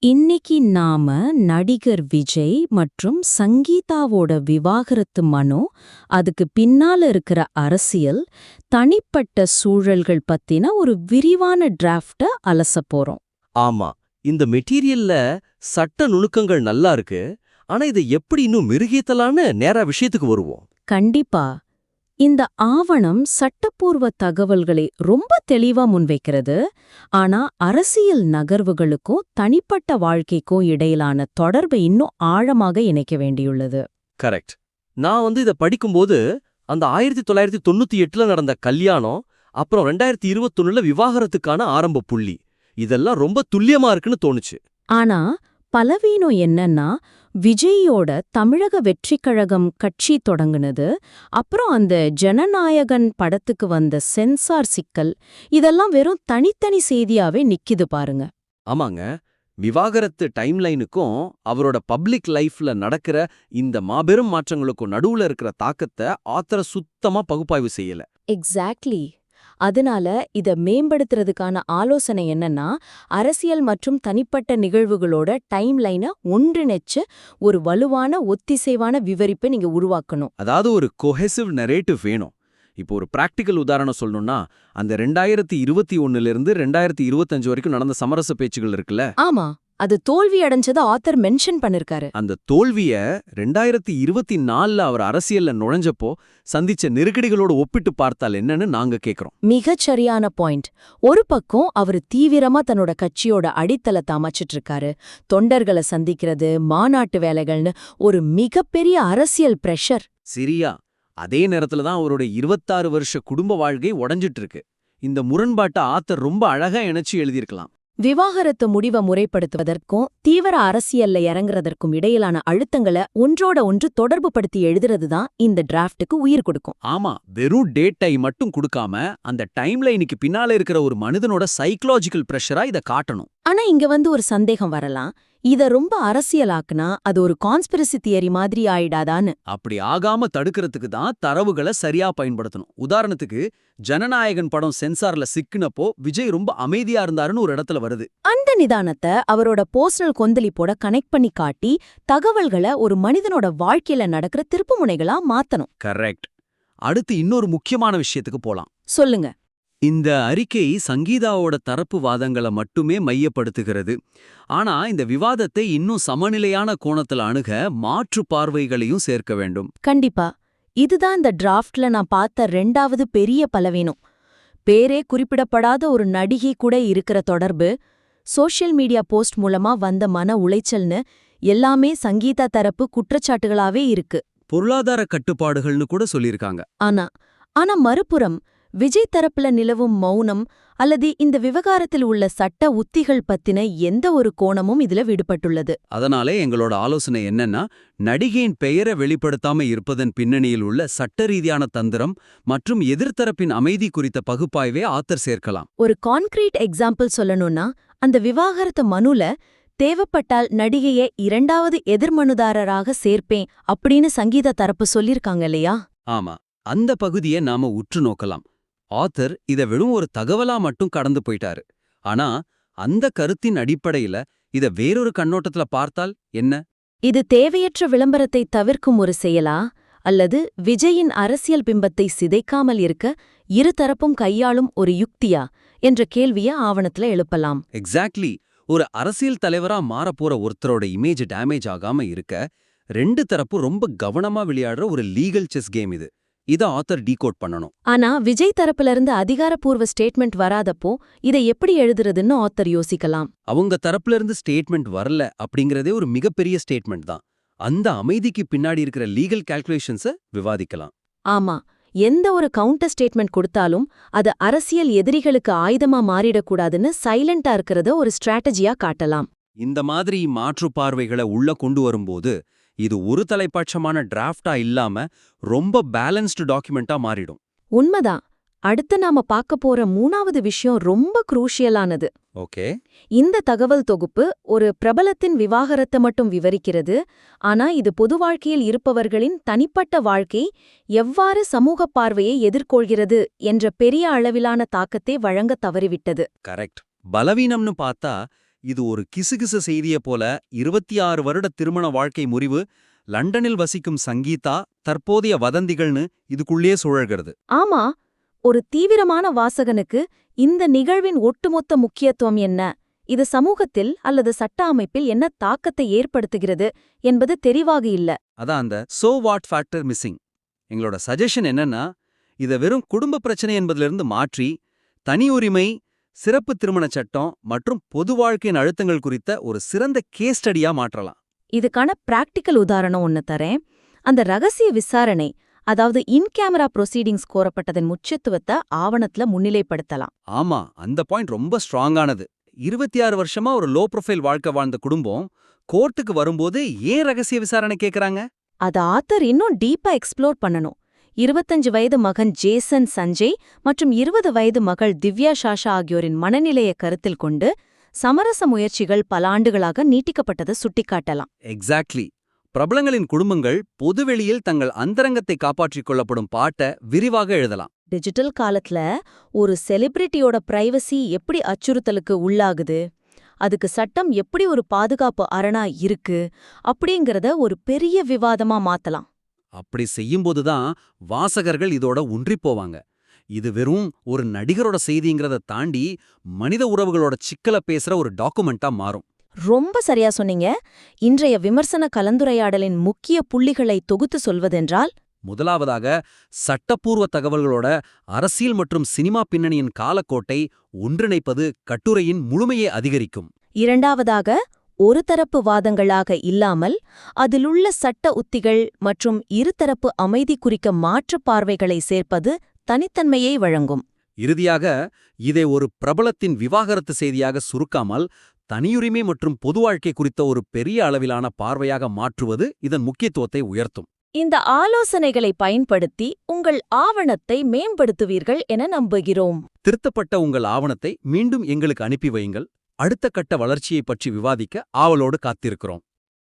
இன்னைக்கு நாம நடிகர் விஜய் மற்றும் சங்கீதாவோட விவாகரத்து மனு, அதுக்கு பின்னால இருக்கிற அரசியல், தனிப்பட்ட சூழல்கள் பத்தின ஒரு விரிவான டிராஃப்ட அலசப் போறோம். ஆமா, இந்த மெட்டீரியல்ல சட்ட நுணுக்கங்கள் நல்லா இருக்கு. ஆனா இதை எப்படி இன்னும் மெருகேத்தலான்னு நேரா விஷயத்துக்கு வருவோம். கண்டிப்பா இந்த ஆவணம் சட்டப்பூர்வ தகவல்களை ரொம்ப தெளிவா முன்வைக்கிறது. ஆனா அரசியல் நகர்வுகளுக்கும் தனிப்பட்ட வாழ்க்கைக்கும் இடையிலான தொடர்பை இன்னும் ஆழமாக இணைக்க வேண்டியுள்ளது. கரெக்ட். நான் இதை படிக்கும்போது அந்த 1998ல நடந்த கல்யாணம், அப்புறம் 2021ல விவாகரத்துக்கான ஆரம்ப புள்ளி, இதெல்லாம் ரொம்ப துல்லியமா இருக்குன்னு தோணுச்சு. ஆனா பலவீனம் என்னன்னா, விஜயோட தமிழக வெற்றிக் கழகம் கட்சி தொடங்குனது, அப்புறம் அந்த ஜனநாயகன் படத்துக்கு வந்த சென்சார் சிக்கல், இதெல்லாம் வெறும் தனித்தனி செய்தியாவே நிக்குது பாருங்க. ஆமாங்க, விவாகரத்து டைம்லைனுக்கும் அவரோட பப்ளிக் லைஃப்ல நடக்கிற இந்த மாபெரும் மாற்றங்களுக்கும் நடுவுல இருக்கிற தாக்கத்தை ஆத்தர் சுத்தமா பகுப்பாய்வு செய்யல. எக்ஸாக்ட்லி. அதனால இத மேம்படுத்துறதுக்கான ஆலோசனை என்னன்னா, அரசியல் மற்றும் தனிப்பட்ட நிகழ்வுகளோட டைம்லைனை ஒன்றிணைச்சு ஒரு வலுவான ஒத்திசைவான விவரிப்பை நீங்க உருவாக்கணும். அதாவது ஒரு கொஹெசிவ் நரேட்டிவ் வேணும். இப்போ ஒரு பிராக்டிக்கல் உதாரணம் சொல்லணும்னா, அந்த 2021லிருந்து 2025 வரைக்கும் நடந்த சமரச பேச்சுகள் இருக்குல்ல. ஆமா, அது தோல்வி அடைஞ்சத ஆத்தர் மென்ஷன் பண்ணிருக்காரு. அந்த தோல்விய 2024ல அவர் அரசியல்ல நுழைஞ்சப்போ சந்திச்ச நெருக்கடிகளோட ஒப்பிட்டு பார்த்தால் என்னன்னு நாங்க கேக்குறோம். மிகச் சரியான பாயிண்ட். ஒரு பக்கம் அவரு தீவிரமா தன்னோட கட்சியோட அடித்தளத்தை அமைச்சிட்டு இருக்காரு. தொண்டர்களை சந்திக்கிறது, மாநாட்டு வேலைகள்னு ஒரு மிகப்பெரிய அரசியல் பிரஷர். சரியா. அதே நேரத்துல தான் அவருடைய 26 வருஷ குடும்ப வாழ்க்கை உடைஞ்சிட்டு இருக்கு. இந்த முரண்பாட்டை ஆத்தர் ரொம்ப அழகா இணைச்சு எழுதியிருக்கலாம். விவாகரத்து முடிவை முறைப்படுத்துவதற்கும் தீவிர அரசியல்ல இறங்குறதற்கும் இடையிலான அழுத்தங்களை ஒன்றோட ஒன்று தொடர்பு படுத்தி எழுதுறதுதான் இந்த டிராஃப்டுக்கு உயிர் கொடுக்கும். ஆமா, வெறும் டேட்டை மட்டும் கொடுக்காம அந்த டைம்லைனுக்கு பின்னால இருக்கிற ஒரு மனிதனோட சைக்கலாஜிக்கல் பிரஷரா இதை காட்டணும். ஆனா இங்க ஒரு சந்தேகம் வரலாம். இத ரொம்ப அரசியலாக்குனா அது ஒரு கான்ஸ்பிரசி தியரி மாதிரி ஆயிடாதான்னு. அப்படி ஆகாம தடுக்கிறதுக்கு தான் தரவுகளை சரியா பயன்படுத்தணும். உதாரணத்துக்கு, ஜனநாயகன் படம் சென்சார்ல சிக்கினப்போ விஜய் ரொம்ப அமைதியா இருந்தாருன்னு ஒரு இடத்துல வருது. அந்த நிதானத்தை அவரோட பர்சனல் கொந்தளிப்போட கனெக்ட் பண்ணி காட்டி தகவல்களை ஒரு மனிதனோட வாழ்க்கையில நடக்கிற திருப்புமுனைகளா மாத்தணும். கரெக்ட். அடுத்து இன்னொரு முக்கியமான விஷயத்துக்கு போலாம். சொல்லுங்க. இந்த அறிக்கை சங்கீதாவோட தரப்பு வாதங்களை மட்டுமே மையப்படுத்துகிறது. ஆனா இந்த விவாதத்தை இன்னும் சமநிலையான கோணத்துல அணுக மாற்று பார்வைகளையும் சேர்க்க வேண்டும். கண்டிப்பா. இதுதான் இந்த டிராஃப்ட்ல நான் பார்த்த 2வது பெரிய பலவீனம். பேரே குறிப்பிடப்படாத ஒரு நடிகை கூட இருக்கிற தொடர்பு, சோஷியல் மீடியா போஸ்ட் மூலமா வந்த மன உளைச்சல்னு எல்லாமே சங்கீதா தரப்பு குற்றச்சாட்டுகளாவே இருக்கு. பொருளாதார கட்டுப்பாடுகள்னு கூட சொல்லியிருக்காங்க. ஆனா மறுபுறம் விஜய் தரப்புல நிலவும் மௌனம் அல்லது இந்த விவகாரத்தில் உள்ள சட்ட உத்திகள் பத்தின எந்த ஒரு கோணமும் இதுல விடுபட்டுள்ளது. அதனாலே எங்களோட ஆலோசனை என்னன்னா, நடிகையின் பெயரை வெளிப்படுத்தாம இருப்பதன் பின்னணியில் உள்ள சட்ட ரீதியான தந்திரம் மற்றும் எதிர்த்தரப்பின் அமைதி குறித்த பகுப்பாய்வே ஆத்தர் சேர்க்கலாம். ஒரு கான்கிரீட் எக்ஸாம்பிள் சொல்லணும்னா, அந்த விவாகரத்து மனுல தேவைப்பட்டால் நடிகையை 2வது எதிர்மனுதாரராக சேர்ப்பேன் அப்படின்னு சங்கீதா தரப்பு சொல்லிருக்காங்க இல்லையா? ஆமா, அந்த பகுதியை நாம உற்று நோக்கலாம். ஆத்தர் இத வெறும் ஒரு தகவலா மட்டும் கடந்து போயிட்டாரு. ஆனா அந்த கருத்தின் அடிப்படையில இத வேறொரு கண்ணோட்டத்துல பார்த்தால் என்ன? இது தேவையற்ற விளம்பரத்தை தவிர்க்கும் ஒரு செயலா, அல்லது விஜயின் அரசியல் பிம்பத்தை சிதைக்காமல் இருக்க இருதரப்பும் கையாளும் ஒரு யுக்தியா என்ற கேள்விய ஆவணத்துல எழுப்பலாம். எக்ஸாக்ட்லி. ஒரு அரசியல் தலைவரா மாறப்போற ஒருத்தரோட இமேஜ் டேமேஜ் ஆகாம இருக்க 2 தரப்பும் ரொம்ப கவனமா விளையாடுற ஒரு லீகல் செஸ் கேம் இது. இத ஆத்தர் டீகோட் பண்ணணும். ஆனா விஜய் தரப்புல இருந்து அதிகாரப்பூர்வ ஸ்டேட்மெண்ட் வராதப்போ இதை எப்படி எழுதுறதுன்னு ஆத்தர் யோசிக்கலாம். அவங்க தரப்புல இருந்து ஸ்டேட்மெண்ட் வரல அப்படிங்கறதே ஒரு மிகப்பெரிய ஸ்டேட்மெண்ட் தான். அந்த அமைதிக்கு பின்னாடி இருக்கிற லீகல் கால்குலேஷன்ஸை விவாதிக்கலாம். ஆமா, எந்த ஒரு கவுண்டர் ஸ்டேட்மெண்ட் கொடுத்தாலும் அது அரசியல் எதிரிகளுக்கு ஆயுதமா மாறிடக்கூடாதுன்னு சைலண்டா இருக்கிறத ஒரு ஸ்ட்ராட்டஜியா காட்டலாம். இந்த மாதிரி மாற்று பார்வைகளை உள்ள கொண்டு வரும்போது இது ஒரு தலைப்பட்சமான டிராஃப்டா இல்லாம ரொம்ப பேலன்ஸ்டு டாக்குமெண்டா மாறிடும். உண்மைதான். அடுத்து நாம பார்க்க போற 3வது விஷயம் ரொம்ப குரூஷியலானது. ஓகே. இந்த தகவல் தொகுப்பு ஒரு பிரபலத்தின் விவாகரத்தை மட்டும் விவரிக்கிறது. ஆனா இது பொது வாழ்க்கையில் இருப்பவர்களின் தனிப்பட்ட வாழ்க்கை எவ்வாறு சமூக பார்வையை எதிர்கொள்கிறது என்ற பெரிய அளவிலான தாக்கத்தை வழங்க தவறிவிட்டது. கரெக்ட். பலவீனம்னு பார்த்தா இது ஒரு கிசுகிசு செய்திய போல 26 வருட திருமண வாழ்க்கை முறிவு, லண்டனில் வசிக்கும் சங்கீதா, தற்போதைய வதந்திகள்னு இதுக்குள்ளே சுழல்கிறது. ஆமா, ஒரு தீவிரமான வாசகனுக்கு இந்த நிகழ்வின் ஒட்டுமொத்த முக்கியத்துவம் என்ன, இது சமூகத்தில் அல்லது சட்ட அமைப்பில் என்ன தாக்கத்தை ஏற்படுத்துகிறது என்பது தெரிவாக இல்ல. அதான் அந்த சோ வாட் ஃபேக்டர் மிஸ்ஸிங். எங்களோட சஜஷன் என்னன்னா, இத வெறும் குடும்ப பிரச்சனை என்பதிலிருந்து மாற்றி, தனி உரிமை, சிறப்பு திருமண சட்டம் மற்றும் பொது வாழ்க்கையின் அழுத்தங்கள் குறித்த ஒரு சிறந்த கேஸ் ஸ்டடியா மாற்றலாம். இதுக்கான பிராக்டிக்கல் உதாரணம் ஒன்னு தரேன். அந்த ரகசிய விசாரணை, அதாவது இன் கேமரா ப்ரொசீடிங்ஸ் கோரப்பட்டதன் முக்கியத்துவத்தை ஆவணத்துல முன்னிலைப்படுத்தலாம். ஆமா, அந்த பாயிண்ட் ரொம்ப ஸ்ட்ராங்கானது. 26 வருஷமா ஒரு லோ ப்ரொஃபைல் வாழ்க்கை வாழ்ந்த குடும்பம் கோர்ட்டுக்கு வரும்போது ஏன் ரகசிய விசாரணை கேக்குறாங்க? அத ஆத்தர் இன்னும் டீப்பா எக்ஸ்ப்ளோர் பண்ணணும். 25 வயது மகன் ஜேசன் சஞ்சய் மற்றும் 20 வயது மகள் திவ்யா ஷாஷா ஆகியோரின் மனநிலையை கருத்தில் கொண்டு சமரச முயற்சிகள் பல ஆண்டுகளாக நீட்டிக்கப்பட்டதை சுட்டிக்காட்டலாம். எக்ஸாக்ட்லி. பிரபலங்களின் குடும்பங்கள் பொதுவெளியில் தங்கள் அந்தரங்கத்தை காப்பாற்றிக் கொள்ளப்படும் பாட்ட விரிவாக எழுதலாம். டிஜிட்டல் காலத்துல ஒரு செலிபிரிட்டியோட பிரைவசி எப்படி அச்சுறுத்தலுக்கு உள்ளாகுது, அதுக்கு சட்டம் எப்படி ஒரு பாதுகாப்பு அரணா இருக்கு அப்படிங்கறத ஒரு பெரிய விவாதமா மாத்தலாம். அப்படி செய்யும்போதுதான் வாசகர்கள் இதோட ஒன்றிப் போவாங்க. இது வெறும் ஒரு நடிகரோட செய்திங்கிறத தாண்டி மனித உறவுகளோட சிக்கல பேசுற ஒரு டாக்குமெண்டா மாறும். ரொம்ப சரியா சொன்னீங்க. இன்றைய விமர்சன கலந்துரையாடலின் முக்கிய புள்ளிகளை தொகுத்து சொல்வதென்றால், முதலாவதாக, சட்டப்பூர்வ தகவல்களோட அரசியல் மற்றும் சினிமா பின்னணியின் காலக்கோட்டை ஒன்றிணைப்பது கட்டுரையின் முழுமையை அதிகரிக்கும். இரண்டாவதாக, ஒரு தரப்பு வாதங்களாக இல்லாமல் அதிலுள்ள சட்ட உத்திகள் மற்றும் இருதரப்பு அமைதி குறிக்க மாற்றுப் பார்வைகளை சேர்ப்பது தனித்தன்மையை வழங்கும். இறுதியாக, இதை ஒரு பிரபலத்தின் விவாகரத்து செய்தியாக சுருக்காமல் தனியுரிமை மற்றும் பொது வாழ்க்கை குறித்த ஒரு பெரிய அளவிலான பார்வையாக மாற்றுவது இதன் முக்கியத்துவத்தை உயர்த்தும். இந்த ஆலோசனைகளை பயன்படுத்தி உங்கள் ஆவணத்தை மேம்படுத்துவீர்கள் என நம்புகிறோம். திருத்தப்பட்ட உங்கள் ஆவணத்தை மீண்டும் எங்களுக்கு அனுப்பி வையுங்கள். அடுத்த கட்ட வளர்ச்சியை பற்றி விவாதிக்க ஆவலோடு காத்திருக்கிறோம்.